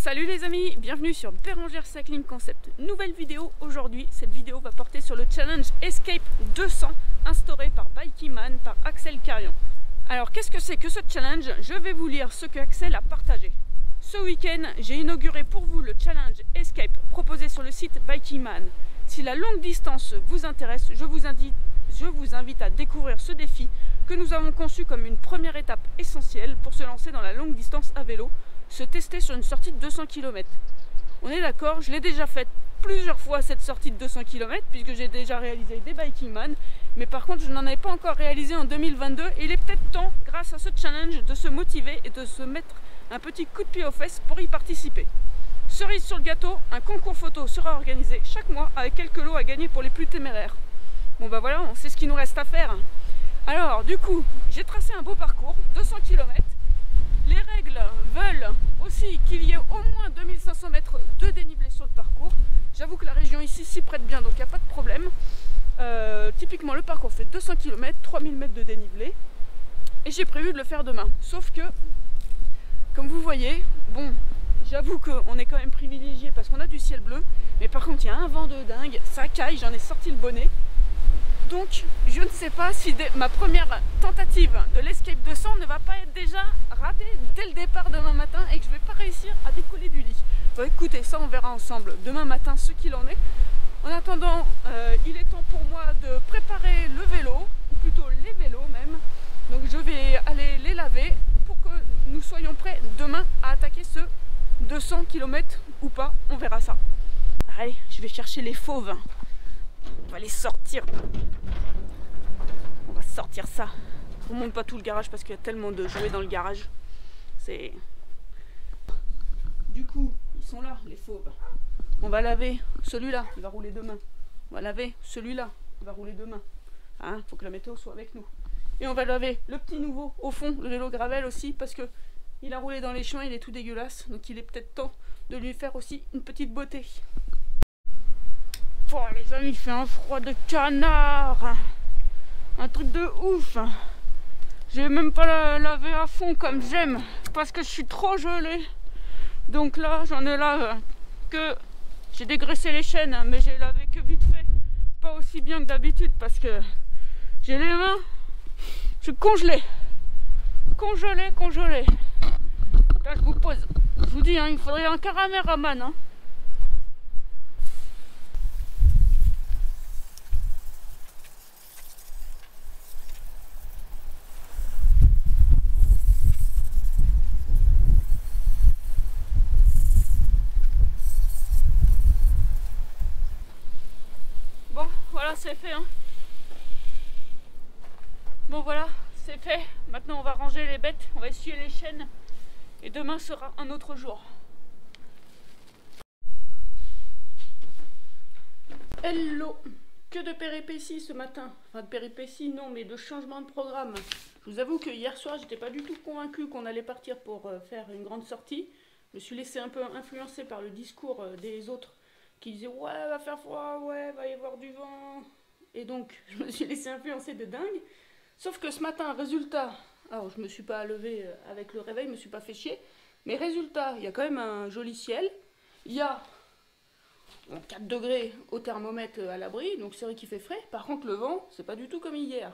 Salut les amis, bienvenue sur Bérengère Cycling Concept. Nouvelle vidéo aujourd'hui. Cette vidéo va porter sur le challenge Escape 200 instauré par Bikeyman, par Axel Carion. Alors qu'est-ce que c'est que ce challenge? Je vais vous lire ce que Axel a partagé. Ce week-end, j'ai inauguré pour vous le challenge Escape proposé sur le site Bikeyman. Si la longue distance vous intéresse, je vous invite à découvrir ce défi que nous avons conçu comme une première étape essentielle pour se lancer dans la longue distance à vélo, se tester sur une sortie de 200 km. On est d'accord, je l'ai déjà faite plusieurs fois cette sortie de 200 km puisque j'ai déjà réalisé des Bikeyman, mais par contre je n'en ai pas encore réalisé en 2022 et il est peut-être temps, grâce à ce challenge, de se motiver et de se mettre un petit coup de pied aux fesses pour y participer. Cerise sur le gâteau, un concours photo sera organisé chaque mois avec quelques lots à gagner pour les plus téméraires. Bon bah voilà, on sait ce qu'il nous reste à faire. Alors du coup, j'ai tracé un beau parcours, 200 km. Les règles veulent aussi qu'il y ait au moins 2500 mètres de dénivelé sur le parcours. J'avoue que la région ici s'y prête bien, donc il n'y a pas de problème. Typiquement, le parcours fait 200 km, 3000 mètres de dénivelé. Et j'ai prévu de le faire demain. Sauf que, comme vous voyez, bon, j'avoue qu'on est quand même privilégié parce qu'on a du ciel bleu. Mais par contre, il y a un vent de dingue, ça caille, j'en ai sorti le bonnet. Donc, je ne sais pas si ma première tentative de l'Escape 200 ne va pas être déjà ratée dès le départ demain matin et que je ne vais pas réussir à décoller du lit. Bon, écoutez, ça on verra ensemble demain matin ce qu'il en est. En attendant, il est temps pour moi de préparer le vélo, ou plutôt les vélos même. Donc je vais aller les laver pour que nous soyons prêts demain à attaquer ce 200 km ou pas, on verra ça. Allez, je vais chercher les fauves. On va les sortir. On va sortir ça. On monte pas tout le garage parce qu'il y a tellement de jouets dans le garage. C'est... Du coup, ils sont là, les fauves. On va laver celui-là, il va rouler demain. On va laver celui-là, il va rouler demain. Hein, faut que la météo soit avec nous. Et on va laver le petit nouveau au fond, le vélo gravel aussi, parce que il a roulé dans les chemins, il est tout dégueulasse. Donc il est peut-être temps de lui faire aussi une petite beauté. Oh les amis, il fait un froid de canard. Un truc de ouf. Je vais même pas la laver à fond comme j'aime parce que je suis trop gelée. Donc là, j'en ai lave que... J'ai dégraissé les chaînes, mais j'ai lavé que vite fait. Pas aussi bien que d'habitude parce que j'ai les mains... Je suis congelée. Congelée. Là, je vous pose. Je vous dis, hein, il faudrait un caméraman. Hein. Bon, voilà, c'est fait. Hein. Bon, voilà, c'est fait. Maintenant, on va ranger les bêtes, on va essuyer les chaînes. Et demain sera un autre jour. Hello! Que de péripéties ce matin. Enfin, de péripéties, non, mais de changement de programme. Je vous avoue que hier soir, j'étais pas du tout convaincue qu'on allait partir pour faire une grande sortie. Je me suis laissée un peu influencer par le discours des autres qui disaient ouais, va faire froid, ouais, va y avoir du vent. Et donc, je me suis laissée influencer de dingue. Sauf que ce matin, résultat, alors je me suis pas levée avec le réveil, je me suis pas fait chier. Mais résultat, il y a quand même un joli ciel. Il y a 4 degrés au thermomètre à l'abri, donc c'est vrai qu'il fait frais. Par contre, le vent, c'est pas du tout comme hier.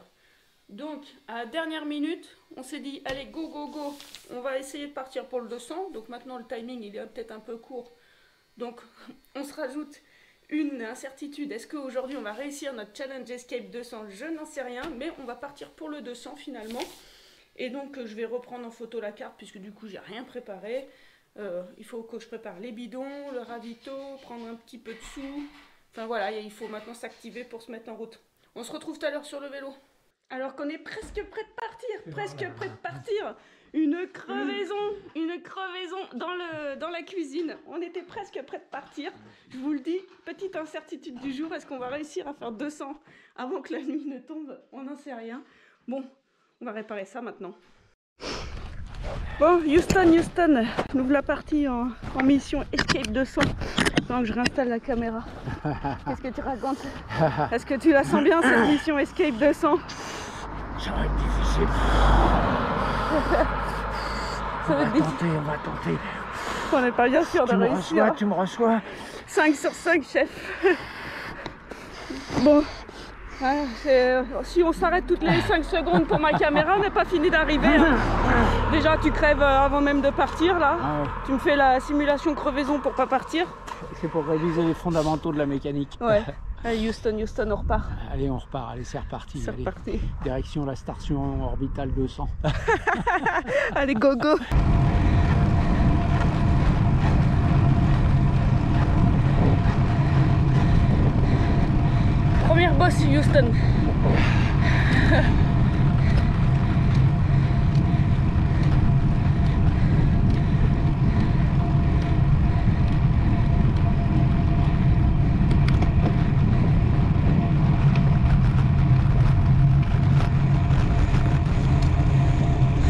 Donc, à la dernière minute, on s'est dit, allez, go, on va essayer de partir pour le 200. Donc maintenant, le timing, il est peut-être un peu court. Donc, on se rajoute une incertitude. Est-ce qu'aujourd'hui, on va réussir notre challenge Escape 200? Je n'en sais rien, mais on va partir pour le 200 finalement. Et donc, je vais reprendre en photo la carte, puisque du coup, j'ai rien préparé. Il faut que je prépare les bidons, le ravito, prendre un petit peu de sous. Enfin voilà, il faut maintenant s'activer pour se mettre en route. On se retrouve tout à l'heure sur le vélo. Alors qu'on est presque prêt de partir, une crevaison dans la cuisine. On était presque prêt de partir. Je vous le dis, petite incertitude du jour. Est-ce qu'on va réussir à faire 200 avant que la nuit ne tombe? On n'en sait rien. Bon, on va réparer ça maintenant. Bon, Houston, nous voilà partis en mission Escape 200. Donc je réinstalle la caméra. Qu'est-ce que tu racontes? Est-ce que tu la sens bien cette mission Escape 200? Ça va être difficile. Ça va être difficile. On va tenter. On n'est pas bien sûr de réussir. Tu me reçois. 5 sur 5, chef. Bon, si on s'arrête toutes les 5 secondes pour ma caméra, on n'est pas fini d'arriver. Hein. Déjà, tu crèves avant même de partir, là. Ah ouais. Tu me fais la simulation crevaison pour pas partir. C'est pour réviser les fondamentaux de la mécanique. Ouais. Allez, Houston, on repart. Allez, on repart. Allez, c'est reparti. C'est reparti. Direction la station orbitale 200. Allez, go, go. Première bosse, Houston.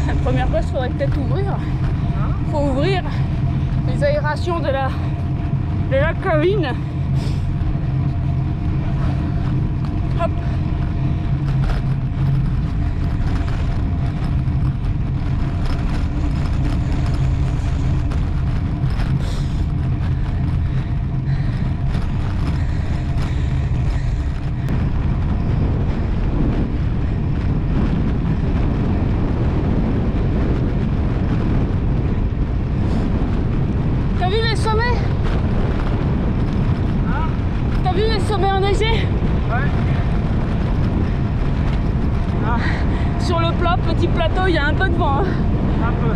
La première bosse, faudrait peut-être ouvrir. Faut ouvrir les aérations de la cabine. Hop. T'as vu les sommets? Hein? T'as vu les sommets enneigés? Ouais. Ah. Sur le plat, petit plateau, il y a un peu de vent. Hein. Un peu.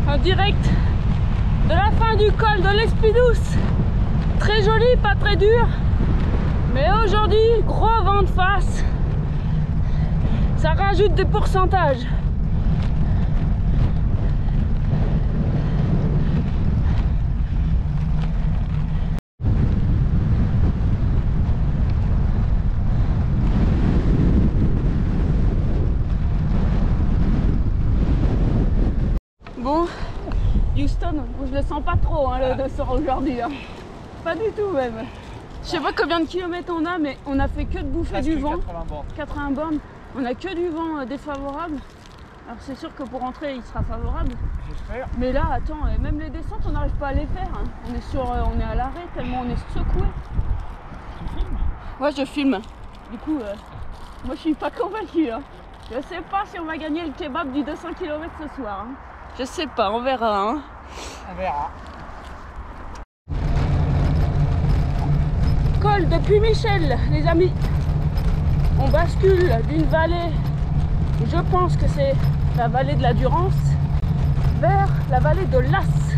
En direct de la fin du col de l'Espidouce. Très joli, pas très dur. Mais aujourd'hui, gros vent de face. Ça rajoute des pourcentages. Bon, Houston, je le sens pas trop hein, le 200 aujourd'hui. Hein. Pas du tout même. Je sais pas combien de kilomètres on a, mais on a fait que de bouffer du vent. 80 bornes. On a que du vent défavorable. Alors c'est sûr que pour rentrer, il sera favorable. J'espère. Mais là, attends, même les descentes, on n'arrive pas à les faire. Hein. On est à l'arrêt tellement on est secoué. Tu filmes? Ouais, je filme. Du coup, moi je suis pas convaincue. Hein. Je sais pas si on va gagner le kebab du 200 km ce soir. Hein. Je sais pas, on verra. Hein. On verra. Col de Puy-Michel, les amis. On bascule d'une vallée, je pense que c'est la vallée de la Durance, vers la vallée de l'As.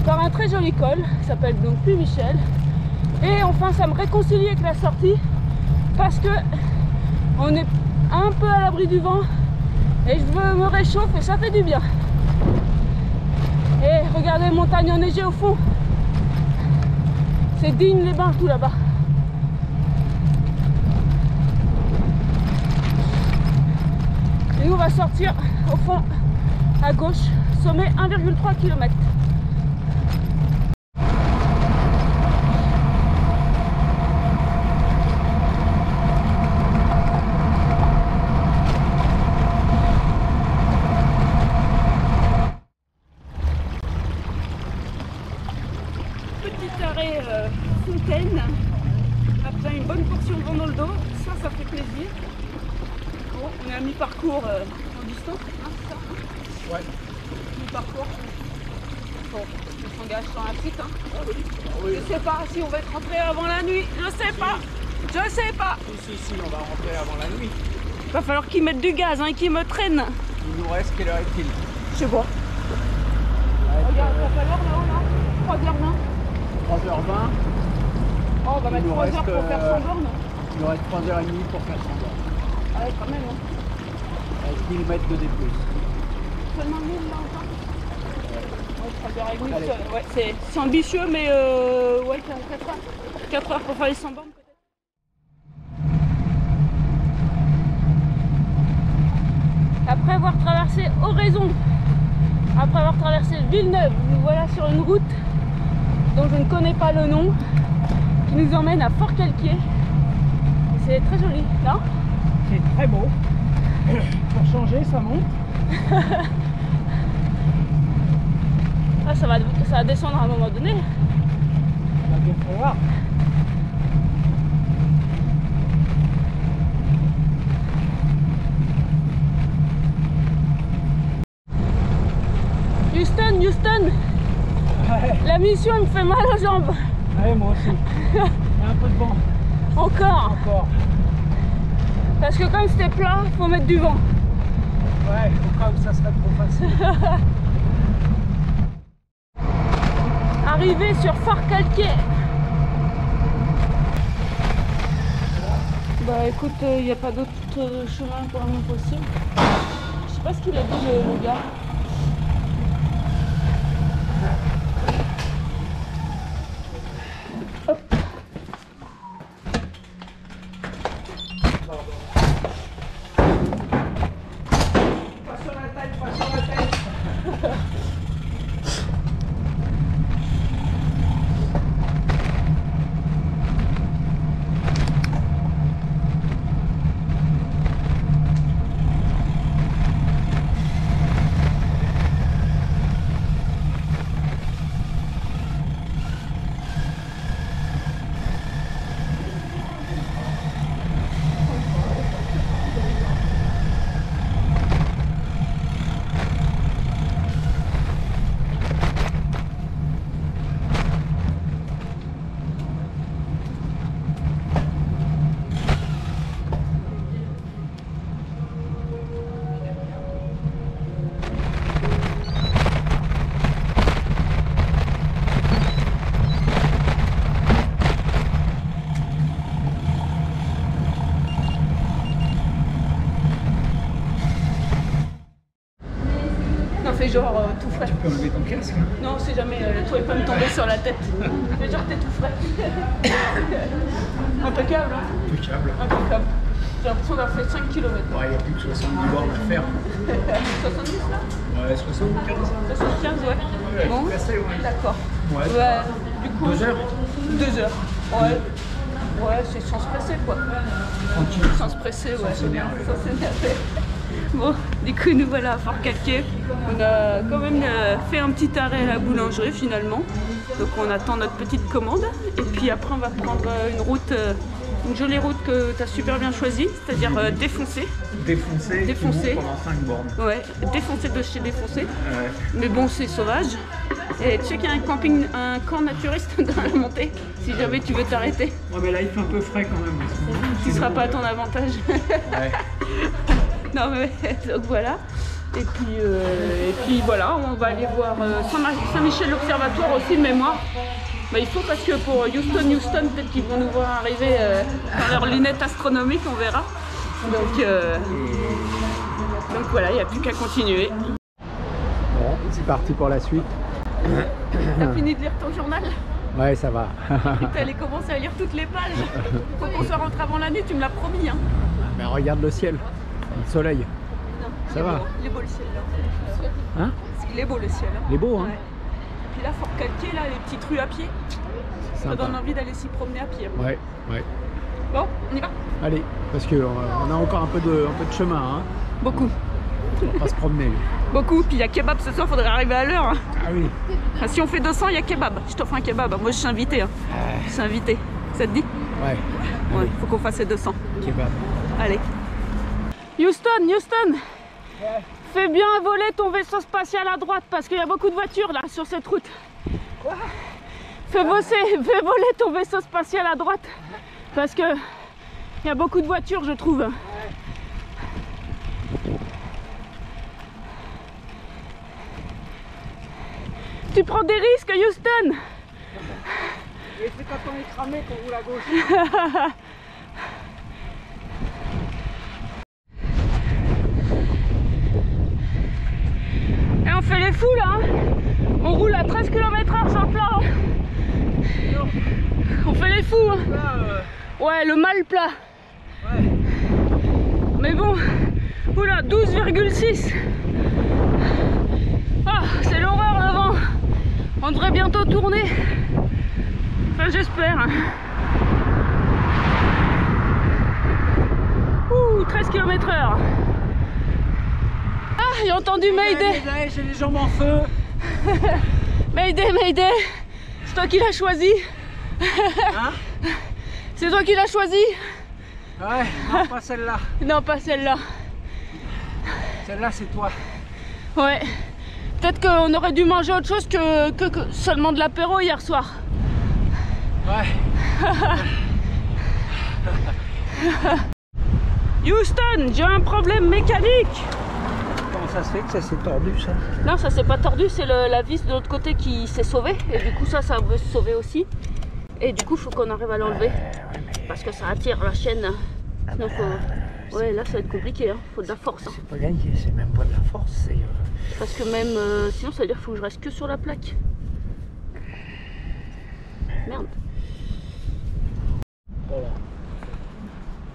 Par un très joli col, qui s'appelle donc Puy-Michel. Et enfin, ça me réconcilie avec la sortie, parce que on est un peu à l'abri du vent. Et je me réchauffe et ça fait du bien. Et regardez les montagnes enneigées au fond. C'est Digne-les-Bains tout là-bas. Et nous on va sortir au fond à gauche, sommet 1,3 km. Fontaine, après une bonne portion de vent dans le dos, ça fait plaisir. Bon, on est à mi-parcours en distance, hein, c'est ça hein? Ouais. Mi-parcours. Bon, on s'engage sur un site. Hein. Ah oui. Ah oui. Je sais pas si on va être rentré avant la nuit, je sais pas. Je sais pas. Si, on va rentrer avant la nuit. Il va falloir qu'ils mettent du gaz hein, et qu'ils me traînent. Il nous reste quelle heure est-il? Je sais pas. Regarde, ça fait l'heure là, 3h20. 3h20. Oh, on va mettre 3 heures pour faire 100 bornes. Il nous reste 3h30 pour faire 100 bornes. Ah ouais, quand même. Hein. Avec 1000 mètres de D+. Seulement 1000 là encore ouais, c'est ambitieux, mais ouais, 4 heures pour faire les 100 bornes peut-être. Après avoir traversé Oraison, après avoir traversé Villeneuve, nous voilà sur une route dont je ne connais pas le nom, qui nous emmène à Fort-Calquier. C'est très joli, non? C'est très beau. Pour changer, ça monte. Ah, ça va descendre à un moment donné. On va bien voir. Houston, Ouais. la mission me fait mal aux jambes. Ouais, moi aussi. Il y a un peu de vent. Encore. Parce que comme c'était plat, faut mettre du vent. Ouais, au cas où ça serait trop facile. Arrivé sur Fort-Calquier. Bah écoute, il n'y a pas d'autre chemin pour le moment possible. Je sais pas ce qu'il a dit le gars. Hop. Pas sur la tête, pas sur la tête. Fais genre tout frais. Tu peux enlever ton casque. Non, c'est jamais, toi il peut me tomber sur la tête. Fais genre t'es tout frais. Impeccable, hein? Impeccable. Impeccable. J'ai l'impression d'avoir fait 5 km. Ouais, il y a plus de 70 bornes à faire. 70 là? Ouais, 75. 75, ouais. Ouais, Bon, c'est passé, ouais. d'accord. Ouais. Ouais, du coup. 2 heures. 2 heures. Ouais. Ouais, c'est sans se presser quoi. Tranquille. Sans se presser, ouais. Sans s'énerver. Sans s'énerver. Bon, du coup, nous voilà à Fort-Calquier. On a quand même fait un petit arrêt à la boulangerie finalement. Donc on attend notre petite commande. Et puis après, on va prendre une route, une jolie route que tu as super bien choisie, c'est-à-dire défoncée. Défoncé. Pendant 5 bornes. Ouais, défoncé de chez défoncé. Ouais. Mais bon, c'est sauvage. Et tu sais qu'il y a un camp naturiste dans la montée, si jamais tu veux t'arrêter. Ouais, mais là, il fait un peu frais quand même. Qui ne sera pas à ton avantage. Ouais. Non mais donc voilà. Et puis voilà, on va aller voir Saint-Michel l'Observatoire aussi de mémoire. Bah, il faut parce que pour Houston, peut-être qu'ils vont nous voir arriver dans leurs lunettes astronomiques, on verra. Donc voilà, il n'y a plus qu'à continuer. Bon, c'est parti pour la suite. T'as fini de lire ton journal? Ouais, ça va. T'es allé commencer à lire toutes les pages. Faut qu'on soit rentré avant la nuit, tu me l'as promis. Hein. Mais regarde le ciel, le soleil. Non, Ça va. Il est beau le ciel là. Hein? Il est beau le ciel. Hein. Il est beau, hein? Ouais. Et puis là, Fort-Calquier, là, les petites rues à pied. Ça Sympa. donne envie d'aller s'y promener à pied. Ouais, ouais. Bon, on y va? Allez, parce qu'on a encore un peu de chemin, hein. Beaucoup. On va pas se promener. Beaucoup. Puis il y a kebab ce soir, faudrait arriver à l'heure. Hein. Ah oui. Ah, si on fait 200, il y a kebab. Je t'offre un kebab. Moi, je suis invitée. Hein. Je suis invitée. Ça te dit? Ouais. Ouais, faut qu'on fasse les 200. Kebab. Allez. Houston, fais bien voler ton vaisseau spatial à droite parce qu'il y a beaucoup de voitures là sur cette route. Quoi? Fais voler ton vaisseau spatial à droite parce que il y a beaucoup de voitures, je trouve. Ouais. Tu prends des risques, Houston. Et c'est quand on est cramé qu'on roule à gauche. Et on fait les fous là, hein. On roule à 13 km/h sur le plat. Hein. On fait les fous. Hein. Là, Ouais, le mal plat. ouais. Mais bon, Oula, 12,6. Ah, c'est l'horreur devant. On devrait bientôt tourner. Enfin, j'espère. Ouh, 13 km/h. Ah, j'ai entendu Mayday. J'ai les jambes en feu. Mayday, Mayday. C'est toi qui l'as choisi. Hein? C'est toi qui l'as choisi. Ouais, non, pas celle-là. Non, pas celle-là. Celle-là, c'est toi. Ouais. Peut-être qu'on aurait dû manger autre chose que seulement de l'apéro hier soir. Ouais. Houston, j'ai un problème mécanique. Comment ça se fait que ça s'est tordu, ça? Non, ça s'est pas tordu, c'est la vis de l'autre côté qui s'est sauvée. Et du coup, ça veut se sauver aussi. Et du coup, il faut qu'on arrive à l'enlever. Parce que ça attire la chaîne. Sinon, ouais, là, ça va être compliqué. Hein. Faut de la force. Hein. C'est pas gagné, c'est même pas de la force. C'est parce que même, sinon, ça veut dire qu'il faut que je reste que sur la plaque. Merde. Voilà.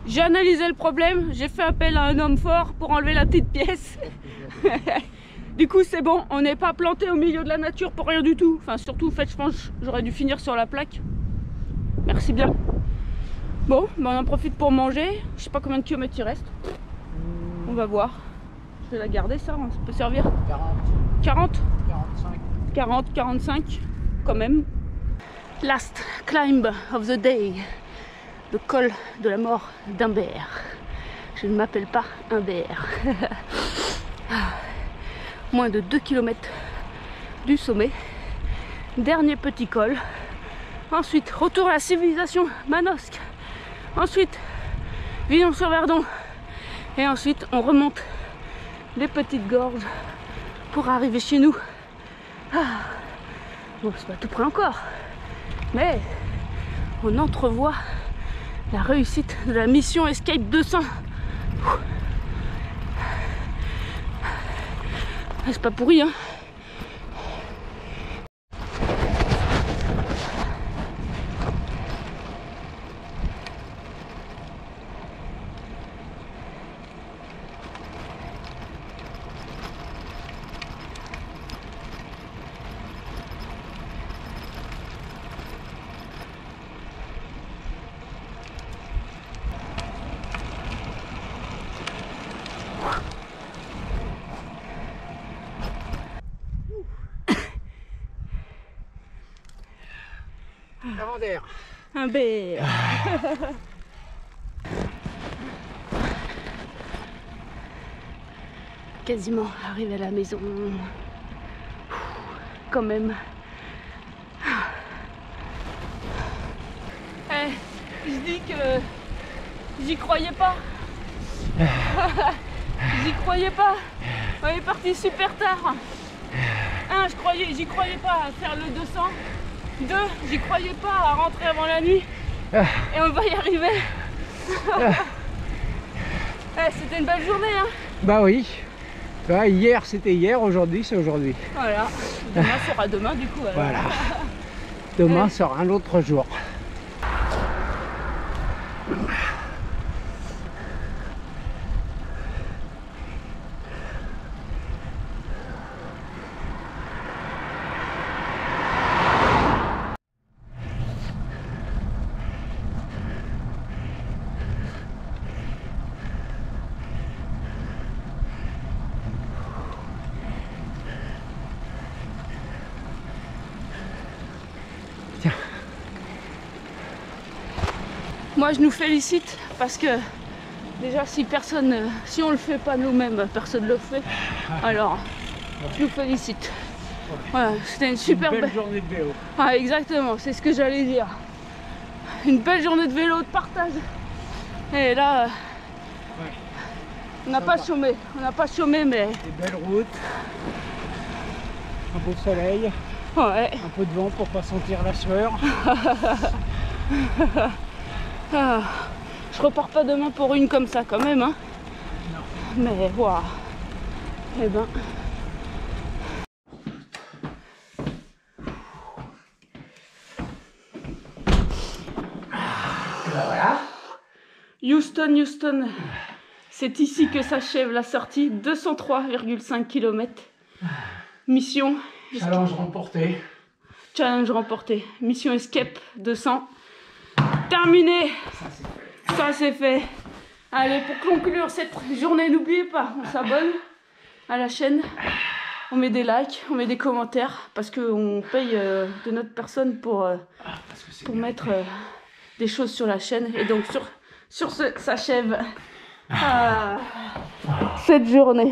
J'ai analysé le problème, j'ai fait appel à un homme fort pour enlever la petite pièce. Du coup c'est bon, on n'est pas planté au milieu de la nature pour rien du tout. Enfin surtout, en fait, je pense j'aurais dû finir sur la plaque. Merci bien. Bon, ben, on en profite pour manger. Je sais pas combien de kilomètres il reste. On va voir. Je vais la garder ça, hein. Ça peut servir. 40 40, 45 quand même. Last climb of the day. Le col de la mort d'Humbert. Je ne m'appelle pas Humbert. Moins de 2 km du sommet. Dernier petit col. Ensuite, retour à la civilisation Manosque. Ensuite, Villon-sur-Verdon. Et ensuite, on remonte les petites gorges pour arriver chez nous. Ah. Bon, c'est pas tout près encore. Mais on entrevoit la réussite de la mission Escape 200. C'est pas pourri, hein. Humbert. Humbert. Quasiment arrivé à la maison. Quand même. Eh, je dis que j'y croyais pas. J'y croyais pas. On est parti super tard. J'y croyais pas à faire le 200. 2, j'y croyais pas à rentrer avant la nuit. Et on va y arriver. C'était une belle journée, hein. Bah oui. Bah, hier c'était hier, aujourd'hui c'est aujourd'hui. Voilà. Demain sera demain du coup. Alors. Voilà. Demain sera un autre jour. Tiens. Moi je nous félicite parce que déjà si on le fait pas nous-mêmes, personne le fait. Alors je nous félicite. Voilà, c'était une super belle journée de vélo. Ah, exactement, c'est ce que j'allais dire. Une belle journée de vélo, de partage. Et là, on n'a pas chômé. On n'a pas chômé, mais... Des belles routes. Un beau soleil. Ouais. Un peu de vent pour pas sentir la sueur. Ah, je repars pas demain pour une comme ça quand même, hein. Non. Mais waouh. Eh ben... Voilà. Houston, C'est ici que s'achève la sortie, 203,5 km. Mission... Challenge remporté. Challenge remporté. Mission Escape 200. Terminé. Ça c'est fait. Allez, pour conclure cette journée, n'oubliez pas, on s'abonne à la chaîne. On met des likes, on met des commentaires. Parce qu'on paye de notre personne pour mettre des choses sur la chaîne. Et donc sur ce, s'achève cette journée.